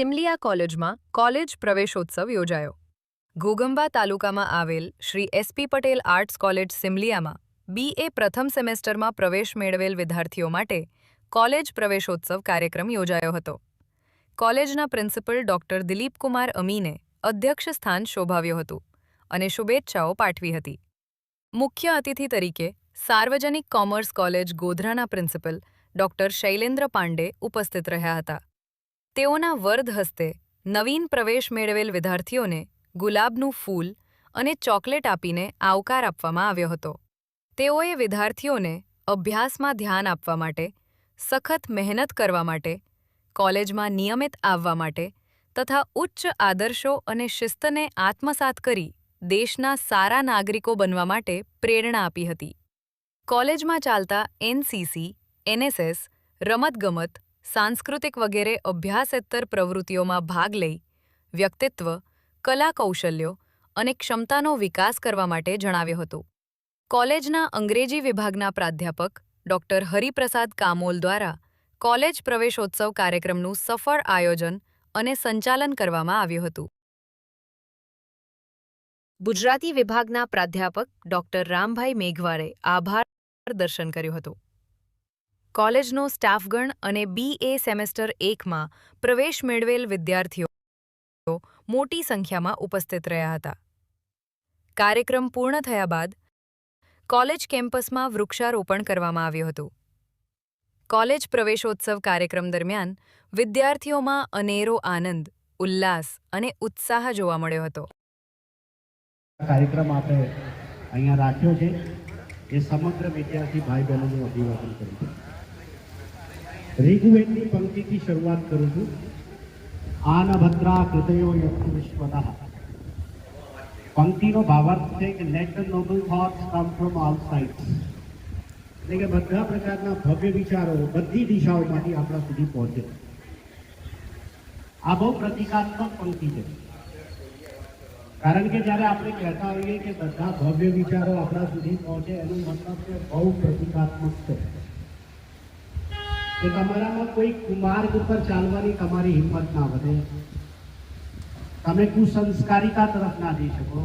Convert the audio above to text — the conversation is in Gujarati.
સિમલિયા કોલેજમાં કોલેજ પ્રવેશોત્સવ યોજાયો. ઘોગંબા તાલુકામાં આવેલ Shri SP Patel arts college સિમલિયામાં BA પ્રથમ સેમેસ્ટરમાં પ્રવેશ મેળવેલ વિદ્યાર્થીઓ માટે કોલેજ પ્રવેશોત્સવ કાર્યક્રમ યોજાયો હતો. કોલેજના પ્રિન્સિપલ ડોક્ટર દિલીપકુમાર અમીને અધ્યક્ષ સ્થાન શોભાવ્યું હતું અને શુભેચ્છાઓ પાઠવી હતી. મુખ્ય અતિથિ તરીકે સાર્વજનિક કોમર્સ કોલેજ ગોધરાના પ્રિન્સિપલ ડોક્ટર શૈલેન્દ્ર પાંડે ઉપસ્થિત રહ્યા હતા. તેઓના વરદ હસ્તે નવીન પ્રવેશ મેળવેલ વિદ્યાર્થીઓને ગુલાબનું ફૂલ અને ચોકલેટ આપીને આવકાર આપવામાં આવ્યો હતો. તેઓએ વિદ્યાર્થીઓને અભ્યાસમાં ધ્યાન આપવા માટે, સખત મહેનત કરવા માટે, કોલેજમાં નિયમિત આવવા માટે તથા ઉચ્ચ આદર્શો અને શિસ્તને આત્મસાત કરી દેશના સારા નાગરિકો બનવા માટે પ્રેરણા આપી હતી. કોલેજમાં ચાલતા NCC, NSS, રમતગમત, સાંસ્કૃતિક વગેરે અભ્યાસેત્તર પ્રવૃત્તિઓમાં ભાગ લઈ વ્યક્તિત્વ, કલા કૌશલ્યો અને ક્ષમતાનો વિકાસ કરવા માટે જણાવ્યું હતું. કોલેજના અંગ્રેજી વિભાગના પ્રાધ્યાપક ડોક્ટર હરિપ્રસાદ કામોલ દ્વારા કોલેજ પ્રવેશોત્સવ કાર્યક્રમનું સફળ આયોજન અને સંચાલન કરવામાં આવ્યું હતું. ગુજરાતી વિભાગના પ્રાધ્યાપક ડોક્ટર રામભાઈ મેઘવારે આભાર દર્શન કર્યું હતું. કોલેજનો સ્ટાફગણ અને BA સેમેસ્ટર 1માં પ્રવેશ મેળવેલ વિદ્યાર્થીઓ મોટી સંખ્યામાં ઉપસ્થિત રહ્યા હતા. કાર્યક્રમ પૂર્ણ થયા બાદ કોલેજ કેમ્પસમાં વૃક્ષારોપણ કરવામાં આવ્યું હતું. કોલેજ પ્રવેશોત્સવ કાર્યક્રમ દરમિયાન વિદ્યાર્થીઓમાં અનેરો આનંદ, ઉલ્લાસ અને ઉત્સાહ જોવા મળ્યો હતો. કાર્યક્રમ આપણે અહીંયા રાખ્યો છે એ સમગ્ર વિદ્યાર્થી ભાઈ બહેનોનું અભિવાદન કરું છું. ઋગ્વેદની પંક્તિથી શરૂઆત કરું છું. આનભદ્રા કૃતયો યક્ષ વિશ્વદઃ. પંક્તિનો ભાવાર્થ છે કે let the noble thoughts come from all sides. એટલે કે બધા પ્રકારના ભવ્ય વિચારો બધી દિશાઓમાંથી આપણા સુધી પહોંચે. આ બહુ પ્રતિકાત્મક પંક્તિ છે. કારણ કે જ્યારે આપણે કહેતા હોઈએ કે બધા ભવ્ય વિચારો આપણા સુધી પહોંચે એનું મતલબ કે બહુ પ્રતિકાત્મક છે. કે તમારામાં કોઈ કુમાર્ગ ઉપર ચાલવાની તમારી હિંમત ના વધે, તમે કુસંસ્કારિતા તરફ ના જઈ શકો,